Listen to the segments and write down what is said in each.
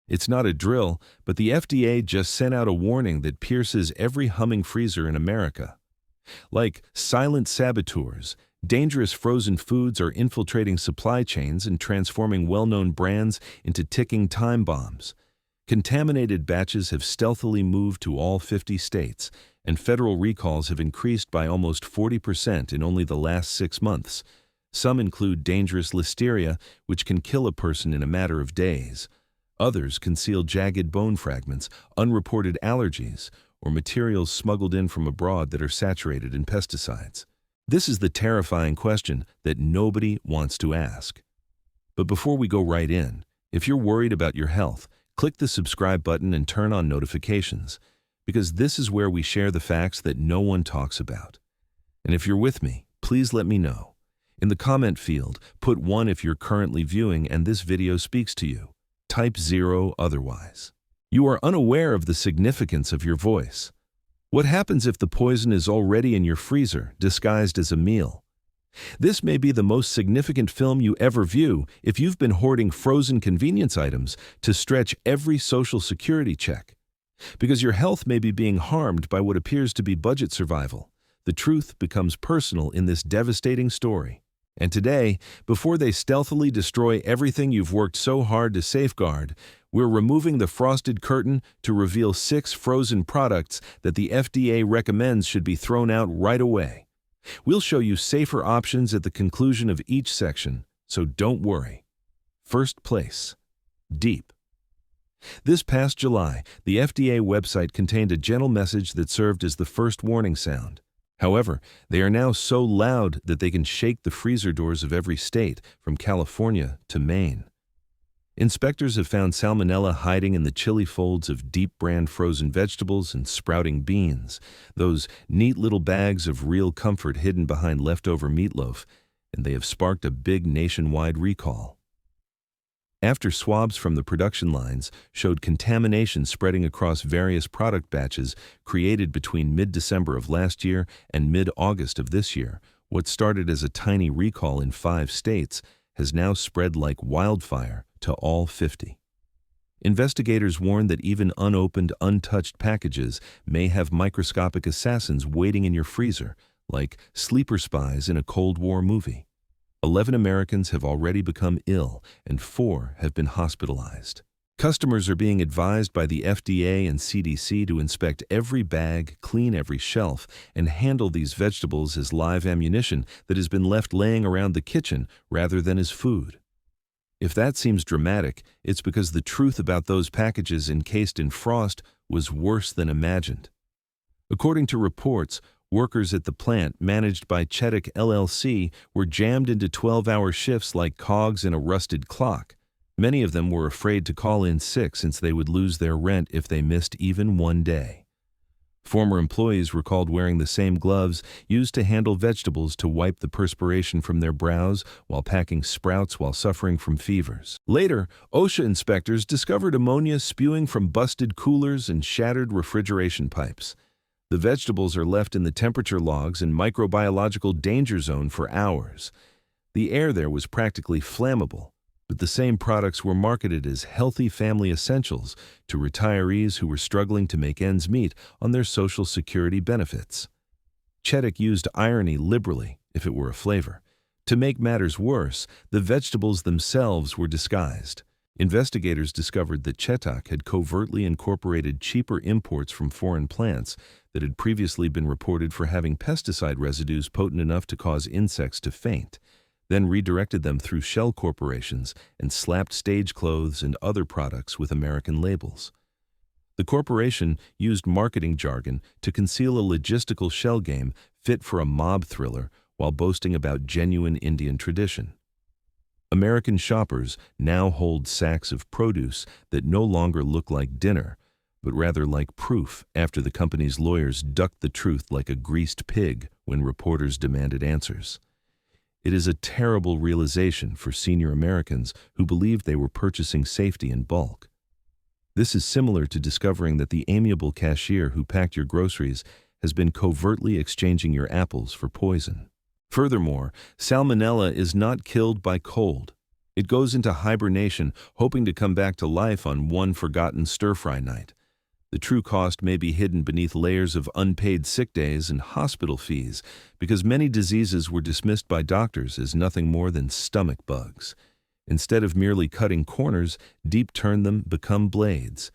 It's not a drill, but the FDA just sent out a warning that pierces every humming freezer in America. Like silent saboteurs, dangerous frozen foods are infiltrating supply chains and transforming well-known brands into ticking time bombs. Contaminated batches have stealthily moved to all 50 states, and federal recalls have increased by almost 40% in only the last 6 months. Some include dangerous Listeria, which can kill a person in a matter of days. Others conceal jagged bone fragments, unreported allergies, or materials smuggled in from abroad that are saturated in pesticides. This is the terrifying question that nobody wants to ask. But before we go right in, if you're worried about your health, click the subscribe button and turn on notifications, because this is where we share the facts that no one talks about. And if you're with me, please let me know. In the comment field, put 1 if you're currently viewing and this video speaks to you. Type 0 otherwise. You are unaware of the significance of your voice. What happens if the poison is already in your freezer, disguised as a meal? This may be the most significant film you ever view if you've been hoarding frozen convenience items to stretch every social security check. Because your health may be being harmed by what appears to be budget survival, the truth becomes personal in this devastating story. And today, before they stealthily destroy everything you've worked so hard to safeguard, we're removing the frosted curtain to reveal 6 frozen products that the FDA recommends should be thrown out right away. We'll show you safer options at the conclusion of each section, so don't worry. First place, deep. This past July, the FDA website contained a gentle message that served as the first warning sound. However, they are now so loud that they can shake the freezer doors of every state, from California to Maine. Inspectors have found Salmonella hiding in the chilly folds of deep brand frozen vegetables and sprouting beans, those neat little bags of real comfort hidden behind leftover meatloaf, and they have sparked a big nationwide recall. After swabs from the production lines showed contamination spreading across various product batches created between mid-December of last year and mid-August of this year, what started as a tiny recall in 5 states has now spread like wildfire to all 50. Investigators warn that even unopened, untouched packages may have microscopic assassins waiting in your freezer, like sleeper spies in a Cold War movie. 11 Americans have already become ill, and 4 have been hospitalized. Customers are being advised by the FDA and CDC to inspect every bag, clean every shelf, and handle these vegetables as live ammunition that has been left laying around the kitchen rather than as food. If that seems dramatic, it's because the truth about those packages encased in frost was worse than imagined. According to reports, workers at the plant managed by Chetic LLC were jammed into 12-hour shifts like cogs in a rusted clock. Many of them were afraid to call in sick since they would lose their rent if they missed even one day. Former employees recalled wearing the same gloves used to handle vegetables to wipe the perspiration from their brows while packing sprouts while suffering from fevers. Later, OSHA inspectors discovered ammonia spewing from busted coolers and shattered refrigeration pipes. The vegetables are left in the temperature logs and microbiological danger zone for hours. The air there was practically flammable, but the same products were marketed as healthy family essentials to retirees who were struggling to make ends meet on their Social Security benefits. Chetic used irony liberally, if it were a flavor. To make matters worse, the vegetables themselves were disguised. Investigators discovered that Chetic had covertly incorporated cheaper imports from foreign plants that had previously been reported for having pesticide residues potent enough to cause insects to faint, then redirected them through shell corporations and slapped stage clothes and other products with American labels. The corporation used marketing jargon to conceal a logistical shell game fit for a mob thriller while boasting about genuine Indian tradition. American shoppers now hold sacks of produce that no longer look like dinner, but rather like proof after the company's lawyers ducked the truth like a greased pig when reporters demanded answers. It is a terrible realization for senior Americans who believed they were purchasing safety in bulk. This is similar to discovering that the amiable cashier who packed your groceries has been covertly exchanging your apples for poison. Furthermore, Salmonella is not killed by cold. It goes into hibernation, hoping to come back to life on one forgotten stir-fry night. The true cost may be hidden beneath layers of unpaid sick days and hospital fees, because many diseases were dismissed by doctors as nothing more than stomach bugs. Instead of merely cutting corners, deep turn them become blades.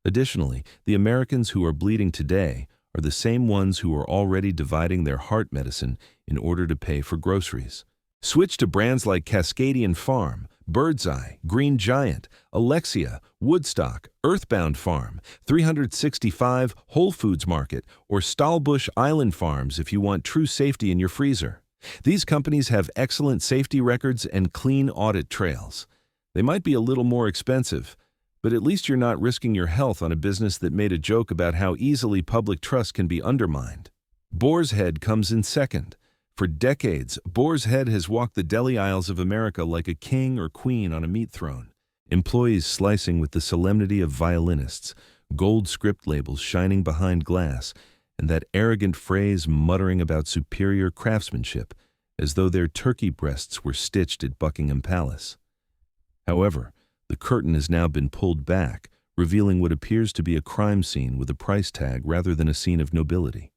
Additionally, the Americans who are bleeding today are the same ones who are already dividing their heart medicine in order to pay for groceries. Switch to brands like Cascadian Farm, Birdseye, Green Giant, Alexia, Woodstock, Earthbound Farm, 365, Whole Foods Market, or Stahlbusch Island Farms if you want true safety in your freezer. These companies have excellent safety records and clean audit trails. They might be a little more expensive, but at least you're not risking your health on a business that made a joke about how easily public trust can be undermined. Boar's Head comes in second. For decades, Boar's Head has walked the deli aisles of America like a king or queen on a meat throne. Employees slicing with the solemnity of violinists, gold script labels shining behind glass, and that arrogant phrase muttering about superior craftsmanship, as though their turkey breasts were stitched at Buckingham Palace. However, the curtain has now been pulled back, revealing what appears to be a crime scene with a price tag rather than a scene of nobility.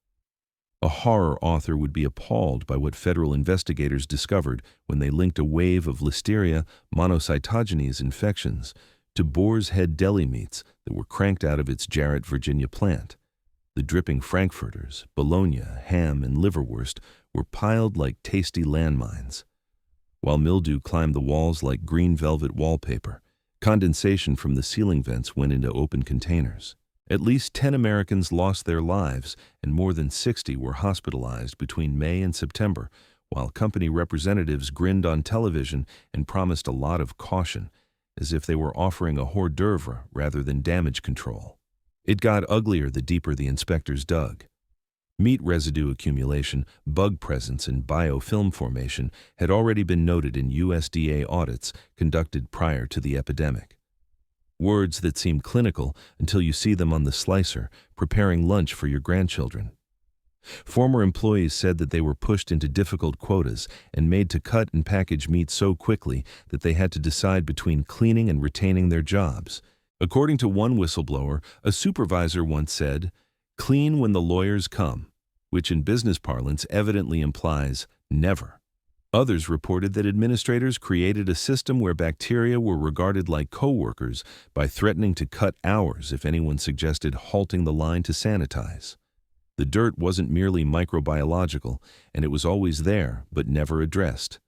A horror author would be appalled by what federal investigators discovered when they linked a wave of Listeria monocytogenes infections to Boar's Head deli meats that were cranked out of its Jarrett, Virginia plant. The dripping frankfurters, bologna, ham, and liverwurst were piled like tasty landmines. While mildew climbed the walls like green velvet wallpaper, condensation from the ceiling vents went into open containers. At least 10 Americans lost their lives, and more than 60 were hospitalized between May and September, while company representatives grinned on television and promised a lot of caution, as if they were offering a hors d'oeuvre rather than damage control. It got uglier the deeper the inspectors dug. Meat residue accumulation, bug presence, and biofilm formation had already been noted in USDA audits conducted prior to the epidemic. Words that seem clinical until you see them on the slicer, preparing lunch for your grandchildren. Former employees said that they were pushed into difficult quotas and made to cut and package meat so quickly that they had to decide between cleaning and retaining their jobs. According to one whistleblower, a supervisor once said, "Clean when the lawyers come," which in business parlance evidently implies never. Others reported that administrators created a system where bacteria were regarded like co-workers by threatening to cut hours if anyone suggested halting the line to sanitize. The dirt wasn't merely microbiological, and it was always there, but never addressed.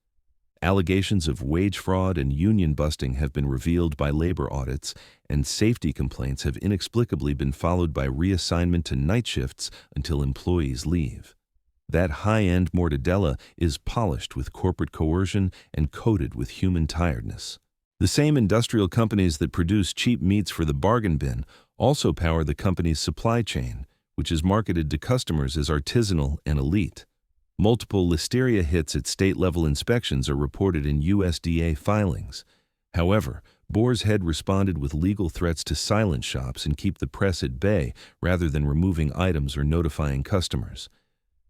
Allegations of wage fraud and union busting have been revealed by labor audits, and safety complaints have inexplicably been followed by reassignment to night shifts until employees leave. That high-end mortadella is polished with corporate coercion and coated with human tiredness. The same industrial companies that produce cheap meats for the bargain bin also power the company's supply chain, which is marketed to customers as artisanal and elite. Multiple Listeria hits at state-level inspections are reported in USDA filings. However, Boar's Head responded with legal threats to silence shops and keep the press at bay rather than removing items or notifying customers.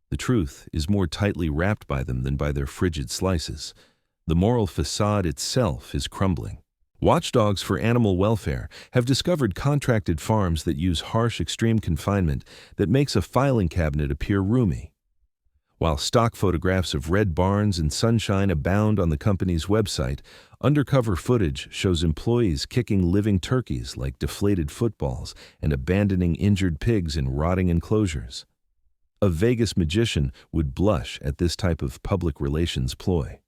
The truth is more tightly wrapped by them than by their frigid slices. The moral facade itself is crumbling. Watchdogs for animal welfare have discovered contracted farms that use harsh extreme confinement that makes a filing cabinet appear roomy. While stock photographs of red barns and sunshine abound on the company's website, undercover footage shows employees kicking living turkeys like deflated footballs and abandoning injured pigs in rotting enclosures. A Vegas magician would blush at this type of public relations ploy.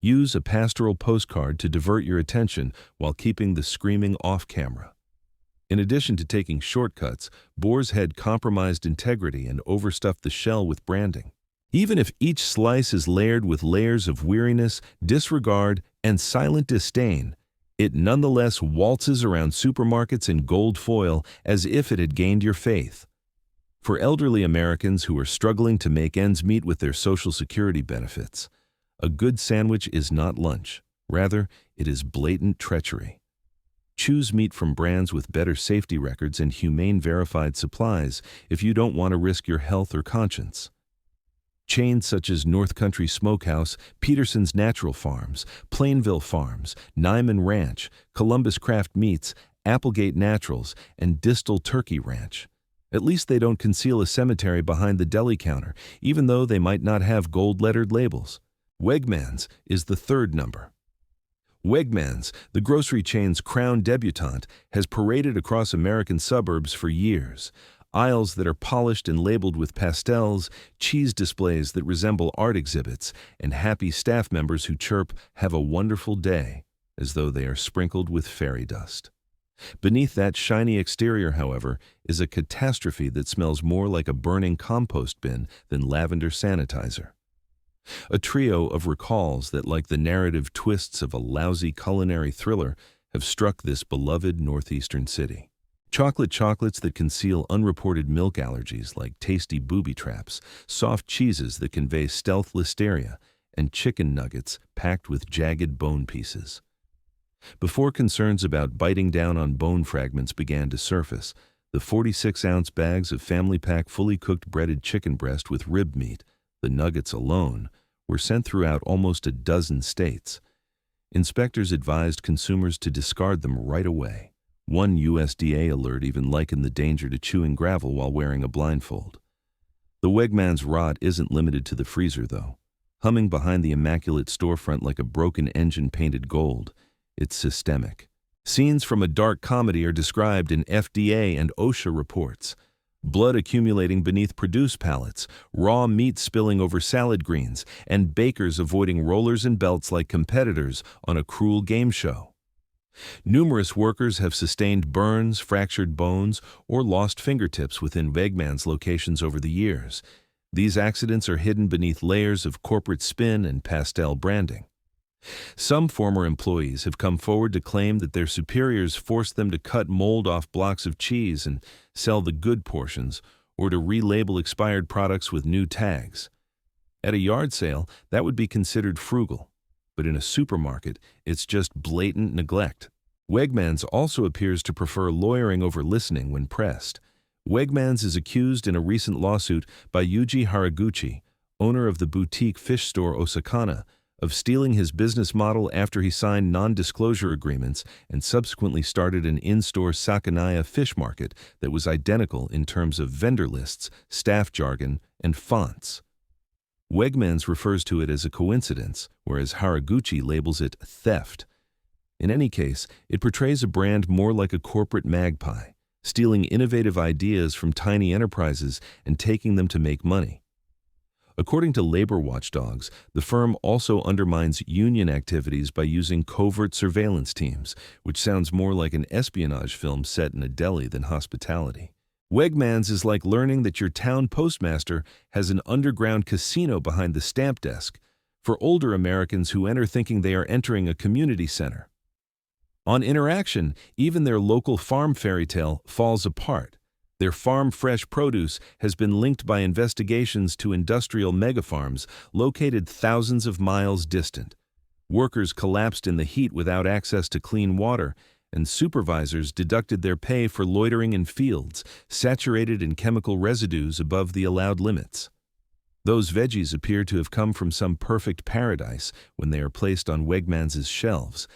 Use a pastoral postcard to divert your attention while keeping the screaming off camera. In addition to taking shortcuts, Boar's Head compromised integrity and overstuffed the shell with branding. Even if each slice is layered with layers of weariness, disregard, and silent disdain, it nonetheless waltzes around supermarkets in gold foil as if it had gained your faith. For elderly Americans who are struggling to make ends meet with their Social Security benefits, a good sandwich is not lunch. Rather, it is blatant treachery. Choose meat from brands with better safety records and humane verified supplies if you don't want to risk your health or conscience. Chains such as North Country Smokehouse, Peterson's Natural Farms, Plainville Farms, Niman Ranch, Columbus Craft Meats, Applegate Naturals, and Distal Turkey Ranch. At least they don't conceal a cemetery behind the deli counter, even though they might not have gold-lettered labels. Wegmans is the third number. Wegmans, the grocery chain's crown debutante, has paraded across American suburbs for years. Aisles that are polished and labeled with pastels, cheese displays that resemble art exhibits, and happy staff members who chirp, "Have a wonderful day," as though they are sprinkled with fairy dust. Beneath that shiny exterior, however, is a catastrophe that smells more like a burning compost bin than lavender sanitizer. A trio of recalls that, like the narrative twists of a lousy culinary thriller, have struck this beloved northeastern city. Chocolates that conceal unreported milk allergies like tasty booby traps, soft cheeses that convey stealth listeria, and chicken nuggets packed with jagged bone pieces. Before concerns about biting down on bone fragments began to surface, the 46-ounce bags of family pack fully cooked breaded chicken breast with rib meat, the nuggets alone, were sent throughout almost a dozen states. Inspectors advised consumers to discard them right away. One USDA alert even likened the danger to chewing gravel while wearing a blindfold. The Wegmans rot isn't limited to the freezer, though. Humming behind the immaculate storefront like a broken engine painted gold, it's systemic. Scenes from a dark comedy are described in FDA and OSHA reports. Blood accumulating beneath produce pallets, raw meat spilling over salad greens, and bakers avoiding rollers and belts like competitors on a cruel game show. Numerous workers have sustained burns, fractured bones, or lost fingertips within Wegmans locations over the years. These accidents are hidden beneath layers of corporate spin and pastel branding. Some former employees have come forward to claim that their superiors forced them to cut mold off blocks of cheese and sell the good portions, or to relabel expired products with new tags. At a yard sale, that would be considered frugal, but in a supermarket, it's just blatant neglect. Wegmans also appears to prefer lawyering over listening when pressed. Wegmans is accused in a recent lawsuit by Yuji Haraguchi, owner of the boutique fish store Osakana, of stealing his business model after he signed non-disclosure agreements and subsequently started an in-store Sakanaya fish market that was identical in terms of vendor lists, staff jargon, and fonts. Wegmans refers to it as a coincidence, whereas Haraguchi labels it theft. In any case, it portrays a brand more like a corporate magpie, stealing innovative ideas from tiny enterprises and taking them to make money. According to labor watchdogs, the firm also undermines union activities by using covert surveillance teams, which sounds more like an espionage film set in a deli than hospitality. Wegmans is like learning that your town postmaster has an underground casino behind the stamp desk, for older Americans who enter thinking they are entering a community center. On interaction, even their local farm fairy tale falls apart. Their farm-fresh produce has been linked by investigations to industrial megafarms located thousands of miles distant. Workers collapsed in the heat without access to clean water, and supervisors deducted their pay for loitering in fields saturated in chemical residues above the allowed limits. Those veggies appear to have come from some perfect paradise when they are placed on Wegmans' shelves,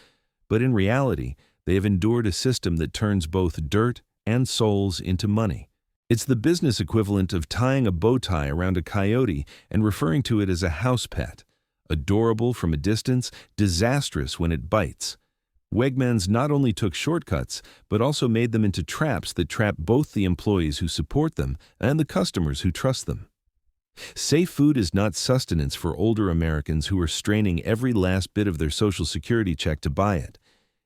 but in reality, they have endured a system that turns both dirt and souls into money. It's the business equivalent of tying a bow tie around a coyote and referring to it as a house pet. Adorable from a distance, disastrous when it bites. Wegmans not only took shortcuts, but also made them into traps that trap both the employees who support them and the customers who trust them. Safe food is not sustenance for older Americans who are straining every last bit of their Social Security check to buy it.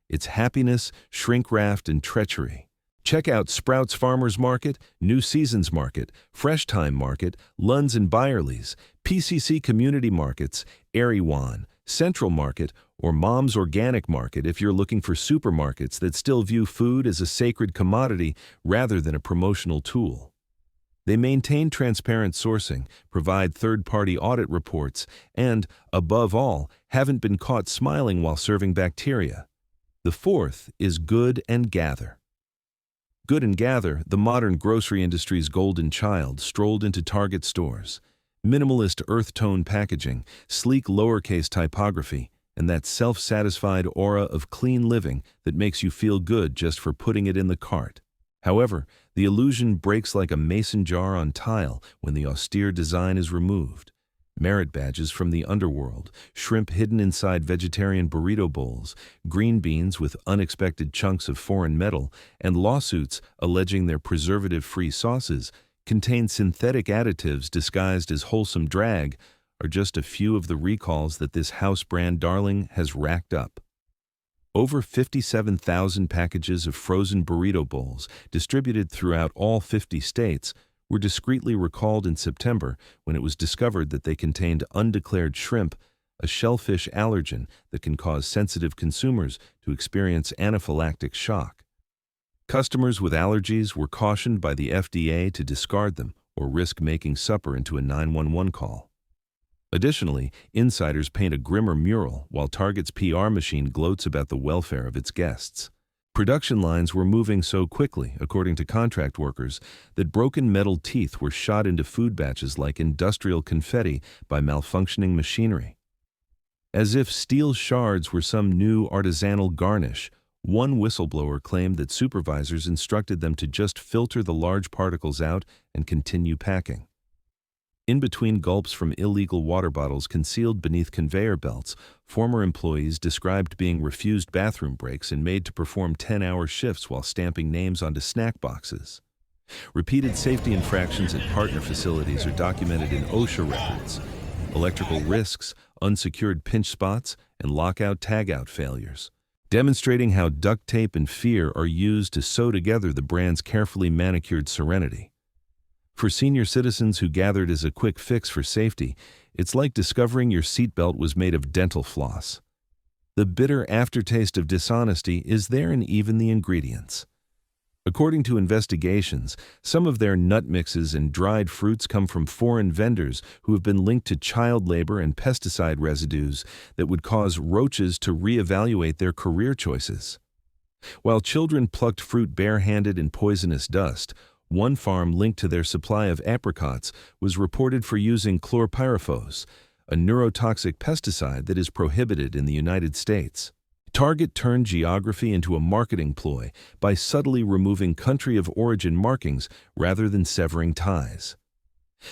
It's happiness, shrink-wrapped, and treachery. Check out Sprouts Farmers Market, New Seasons Market, Fresh Thyme Market, Lunds and Byerly's, PCC Community Markets, Eriwan, Central Market, or Mom's Organic Market if you're looking for supermarkets that still view food as a sacred commodity rather than a promotional tool. They maintain transparent sourcing, provide third-party audit reports, and, above all, haven't been caught smiling while serving bacteria. The fourth is Good and Gather. Good and Gather, the modern grocery industry's golden child, strolled into Target stores. Minimalist earth tone packaging, sleek lowercase typography, and that self-satisfied aura of clean living that makes you feel good just for putting it in the cart. However, the illusion breaks like a mason jar on tile when the austere design is removed. Merit badges from the underworld, shrimp hidden inside vegetarian burrito bowls, green beans with unexpected chunks of foreign metal, and lawsuits alleging their preservative-free sauces contain synthetic additives disguised as wholesome drag are just a few of the recalls that this house brand darling has racked up. Over 57,000 packages of frozen burrito bowls distributed throughout all 50 states were discreetly recalled in September when it was discovered that they contained undeclared shrimp, a shellfish allergen that can cause sensitive consumers to experience anaphylactic shock. Customers with allergies were cautioned by the FDA to discard them or risk making supper into a 911 call. Additionally, insiders paint a grimmer mural while Target's PR machine gloats about the welfare of its guests. Production lines were moving so quickly, according to contract workers, that broken metal teeth were shot into food batches like industrial confetti by malfunctioning machinery. As if steel shards were some new artisanal garnish, one whistleblower claimed that supervisors instructed them to just filter the large particles out and continue packing. In between gulps from illegal water bottles concealed beneath conveyor belts, former employees described being refused bathroom breaks and made to perform 10-hour shifts while stamping names onto snack boxes. Repeated safety infractions at partner facilities are documented in OSHA records. Electrical risks, unsecured pinch spots, and lockout-tagout failures, demonstrating how duct tape and fear are used to sew together the brand's carefully manicured serenity. For senior citizens who gathered as a quick fix for safety, it's like discovering your seatbelt was made of dental floss. The bitter aftertaste of dishonesty is there in even the ingredients. According to investigations, some of their nut mixes and dried fruits come from foreign vendors who have been linked to child labor and pesticide residues that would cause roaches to reevaluate their career choices. While children plucked fruit barehanded in poisonous dust, one farm linked to their supply of apricots was reported for using chlorpyrifos, a neurotoxic pesticide that is prohibited in the United States. Target turned geography into a marketing ploy by subtly removing country of origin markings rather than severing ties.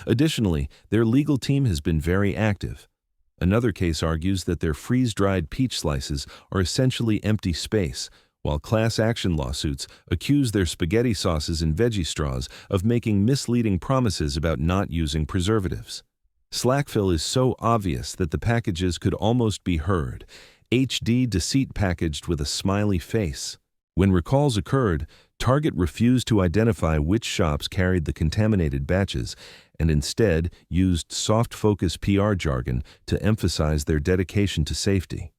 Additionally, their legal team has been very active. Another case argues that their freeze-dried peach slices are essentially empty space, while class action lawsuits accuse their spaghetti sauces and veggie straws of making misleading promises about not using preservatives. Slackfill is so obvious that the packages could almost be heard. HD deceit packaged with a smiley face. When recalls occurred, Target refused to identify which shops carried the contaminated batches and instead used soft-focus PR jargon to emphasize their dedication to safety.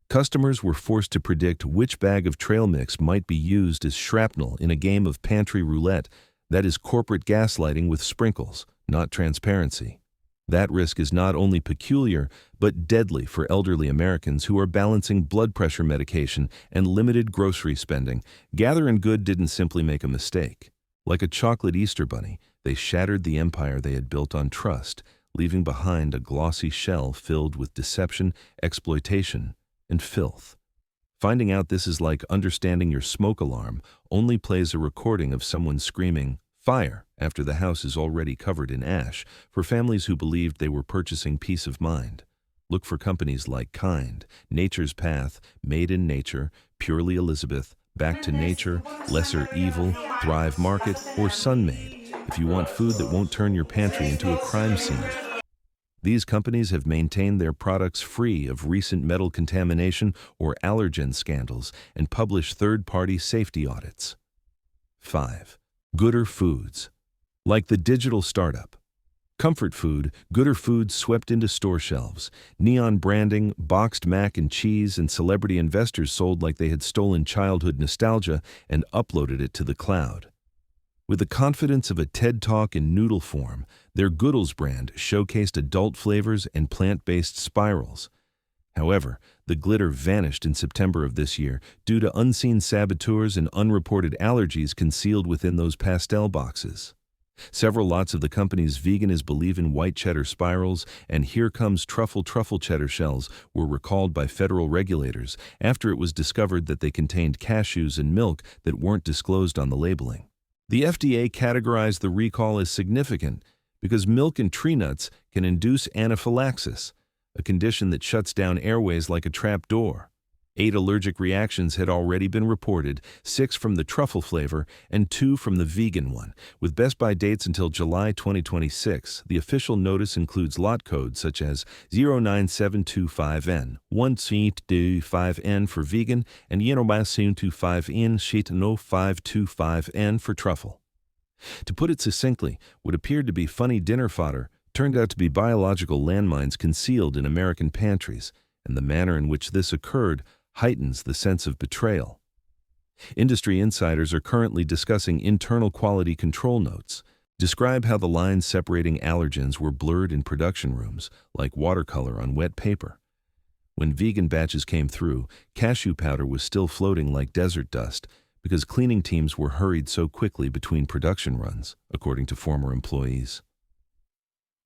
Customers were forced to predict which bag of trail mix might be used as shrapnel in a game of pantry roulette that is corporate gaslighting with sprinkles, not transparency. That risk is not only peculiar, but deadly for elderly Americans who are balancing blood pressure medication and limited grocery spending. Gather and Good didn't simply make a mistake. Like a chocolate Easter bunny, they shattered the empire they had built on trust, leaving behind a glossy shell filled with deception, exploitation, and filth. Finding out this is like understanding your smoke alarm only plays a recording of someone screaming, "Fire!" after the house is already covered in ash for families who believed they were purchasing peace of mind. Look for companies like Kind, Nature's Path, Made in Nature, Purely Elizabeth, Back to Nature, Lesser Evil, Thrive Market, or Sunmade if you want food that won't turn your pantry into a crime scene. These companies have maintained their products free of recent metal contamination or allergen scandals and publish third-party safety audits. 5. Gooder Foods. Like the digital startup Comfort Food, Gooder Foods swept into store shelves. Neon branding, boxed mac and cheese, and celebrity investors sold like they had stolen childhood nostalgia and uploaded it to the cloud. With the confidence of a TED Talk in noodle form, their Goodles brand showcased adult flavors and plant-based spirals. However, the glitter vanished in September of this year due to unseen saboteurs and unreported allergies concealed within those pastel boxes. Several lots of the company's vegan is believe in white cheddar spirals and here comes truffle cheddar shells were recalled by federal regulators after it was discovered that they contained cashews and milk that weren't disclosed on the labeling. The FDA categorized the recall as significant because milk and tree nuts can induce anaphylaxis, a condition that shuts down airways like a trap door. 8 allergic reactions had already been reported, 6 from the truffle flavor and 2 from the vegan one, with best by dates until July 2026. The official notice includes lot codes such as 09725N, 1C25N for vegan, and 025N sheet 0525N for truffle. To put it succinctly, what appeared to be funny dinner fodder turned out to be biological landmines concealed in American pantries, and the manner in which this occurred heightens the sense of betrayal. Industry insiders are currently discussing internal quality control notes, describe how the lines separating allergens were blurred in production rooms, like watercolor on wet paper. When vegan batches came through, cashew powder was still floating like desert dust because cleaning teams were hurried so quickly between production runs, according to former employees.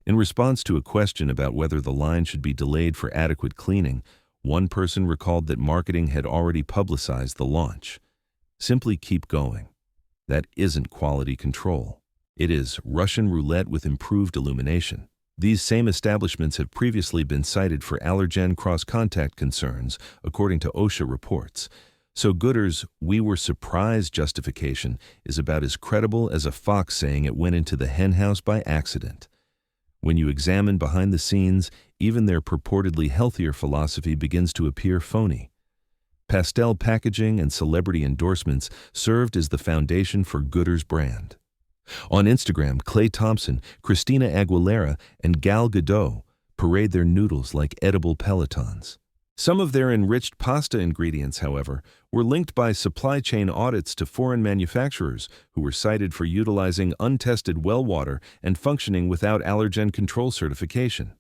In response to a question about whether the line should be delayed for adequate cleaning, one person recalled that marketing had already publicized the launch. Simply keep going. That isn't quality control. It is Russian roulette with improved illumination. These same establishments have previously been cited for allergen cross-contact concerns, according to OSHA reports. So Gooders' "we were surprised" justification is about as credible as a fox saying it went into the henhouse by accident. When you examine behind the scenes, even their purportedly healthier philosophy begins to appear phony. Pastel packaging and celebrity endorsements served as the foundation for Gooders' brand. On Instagram, Clay Thompson, Christina Aguilera, and Gal Gadot parade their noodles like edible pelotons. Some of their enriched pasta ingredients, however, were linked by supply chain audits to foreign manufacturers who were cited for utilizing untested well water and functioning without allergen control certification.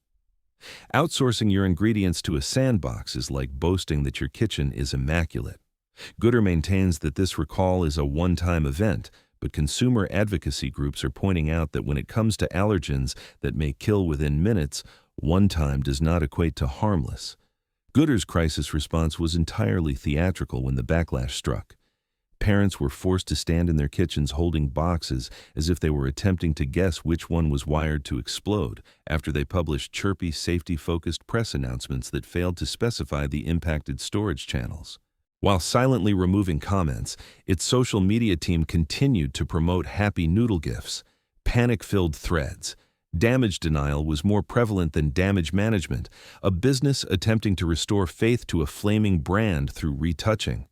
Outsourcing your ingredients to a sandbox is like boasting that your kitchen is immaculate. Gooder maintains that this recall is a one-time event, but consumer advocacy groups are pointing out that when it comes to allergens that may kill within minutes, one time does not equate to harmless. Gooders' crisis response was entirely theatrical when the backlash struck. Parents were forced to stand in their kitchens holding boxes as if they were attempting to guess which one was wired to explode after they published chirpy, safety-focused press announcements that failed to specify the impacted storage channels. While silently removing comments, its social media team continued to promote happy noodle gifs, panic-filled threads. Damage denial was more prevalent than damage management, a business attempting to restore faith to a flaming brand through retouching.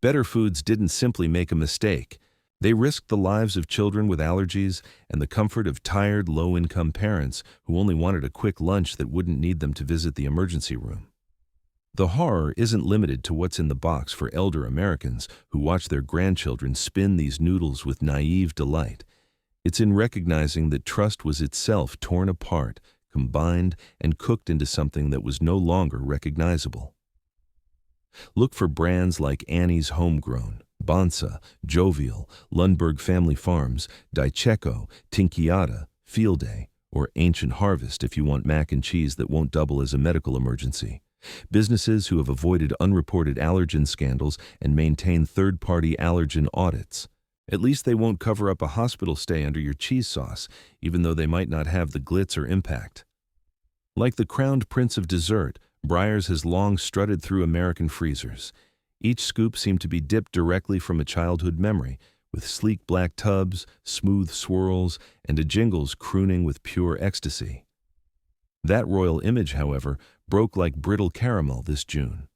Better Foods didn't simply make a mistake. They risked the lives of children with allergies and the comfort of tired, low-income parents who only wanted a quick lunch that wouldn't need them to visit the emergency room. The horror isn't limited to what's in the box for elder Americans who watch their grandchildren spin these noodles with naive delight. It's in recognizing that trust was itself torn apart, combined, and cooked into something that was no longer recognizable. Look for brands like Annie's Homegrown, Bonsa, Jovial, Lundberg Family Farms, Dicheco, Tinkiata, Field Day, or Ancient Harvest if you want mac and cheese that won't double as a medical emergency. Businesses who have avoided unreported allergen scandals and maintain third-party allergen audits. At least they won't cover up a hospital stay under your cheese sauce, even though they might not have the glitz or impact. Like the crowned prince of dessert, Breyers has long strutted through American freezers. Each scoop seemed to be dipped directly from a childhood memory, with sleek black tubs, smooth swirls, and a jingles crooning with pure ecstasy. That royal image, however, broke like brittle caramel this June.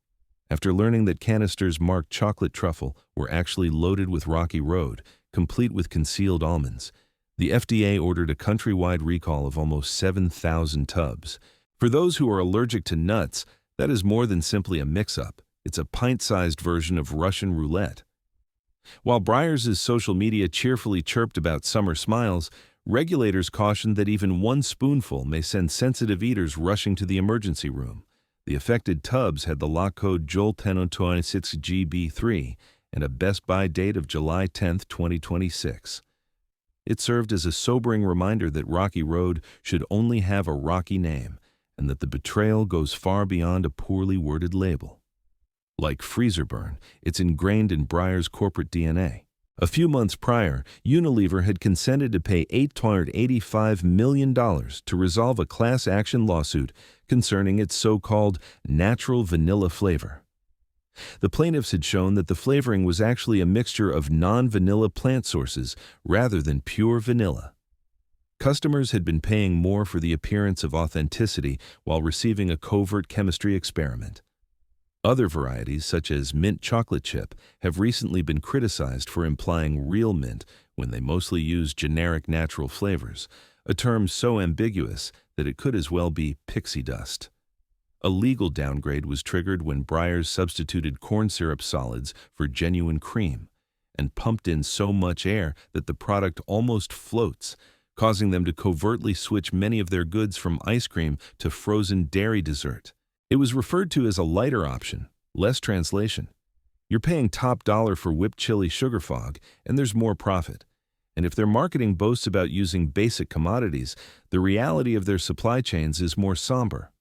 After learning that canisters marked chocolate truffle were actually loaded with Rocky Road, complete with concealed almonds, the FDA ordered a countrywide recall of almost 7,000 tubs. For those who are allergic to nuts, that is more than simply a mix-up. It's a pint-sized version of Russian roulette. While Breyers' social media cheerfully chirped about summer smiles, regulators cautioned that even one spoonful may send sensitive eaters rushing to the emergency room. The affected tubs had the lot code JOL1026GB3 and a best buy date of July 10, 2026. It served as a sobering reminder that Rocky Road should only have a rocky name, and that the betrayal goes far beyond a poorly worded label. Like freezer burn, it's ingrained in Breyers' corporate DNA. A few months prior, Unilever had consented to pay $885 million to resolve a class action lawsuit concerning its so-called natural vanilla flavor. The plaintiffs had shown that the flavoring was actually a mixture of non-vanilla plant sources rather than pure vanilla. Customers had been paying more for the appearance of authenticity while receiving a covert chemistry experiment. Other varieties, such as mint chocolate chip, have recently been criticized for implying real mint when they mostly use generic natural flavors, a term so ambiguous that it could as well be pixie dust. A legal downgrade was triggered when Breyers substituted corn syrup solids for genuine cream and pumped in so much air that the product almost floats, causing them to covertly switch many of their goods from ice cream to frozen dairy dessert. It was referred to as a lighter option, less translation. You're paying top dollar for whipped chili sugar fog, and there's more profit. And if their marketing boasts about using basic commodities, the reality of their supply chains is more somber.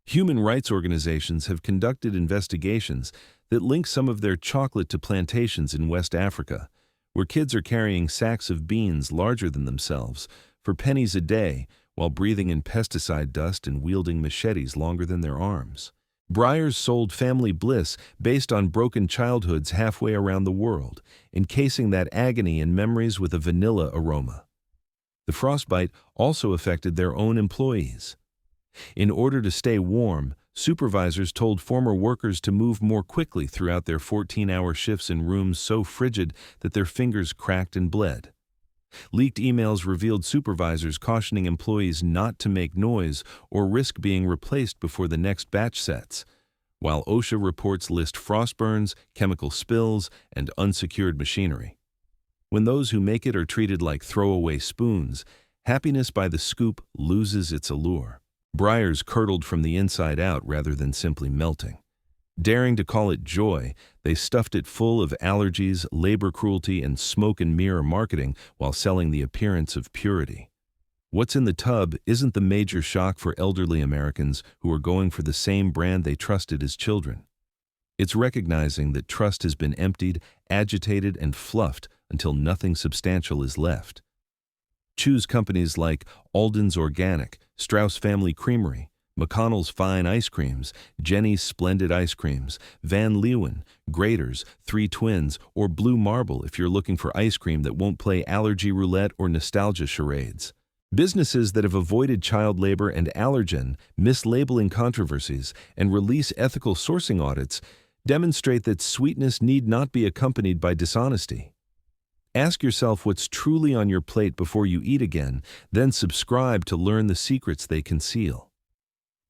Human rights organizations have conducted investigations that link some of their chocolate to plantations in West Africa, where kids are carrying sacks of beans larger than themselves for pennies a day while breathing in pesticide dust and wielding machetes longer than their arms. Breyers sold family bliss based on broken childhoods halfway around the world, encasing that agony in memories with a vanilla aroma. The frostbite also affected their own employees. In order to stay warm, supervisors told former workers to move more quickly throughout their 14-hour shifts in rooms so frigid that their fingers cracked and bled. Leaked emails revealed supervisors cautioning employees not to make noise or risk being replaced before the next batch sets, while OSHA reports list frostburns, chemical spills, and unsecured machinery. When those who make it are treated like throwaway spoons, happiness by the scoop loses its allure. Breyers curdled from the inside out rather than simply melting. Daring to call it joy, they stuffed it full of allergies, labor cruelty, and smoke and mirror marketing while selling the appearance of purity. What's in the tub isn't the major shock for elderly Americans who are going for the same brand they trusted as children. It's recognizing that trust has been emptied, agitated, and fluffed until nothing substantial is left. Choose companies like Alden's Organic, Strauss Family Creamery, McConnell's Fine Ice Creams, Jenny's Splendid Ice Creams, Van Leeuwen, Grater's, Three Twins, or Blue Marble if you're looking for ice cream that won't play allergy roulette or nostalgia charades. Businesses that have avoided child labor and allergen, mislabeling controversies, and release ethical sourcing audits demonstrate that sweetness need not be accompanied by dishonesty. Ask yourself what's truly on your plate before you eat again, then subscribe to learn the secrets they conceal.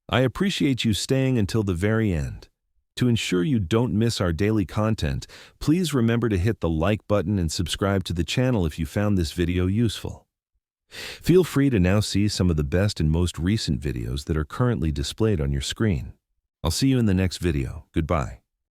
I appreciate you staying until the very end. To ensure you don't miss our daily content, please remember to hit the like button and subscribe to the channel if you found this video useful. Feel free to now see some of the best and most recent videos that are currently displayed on your screen. I'll see you in the next video. Goodbye.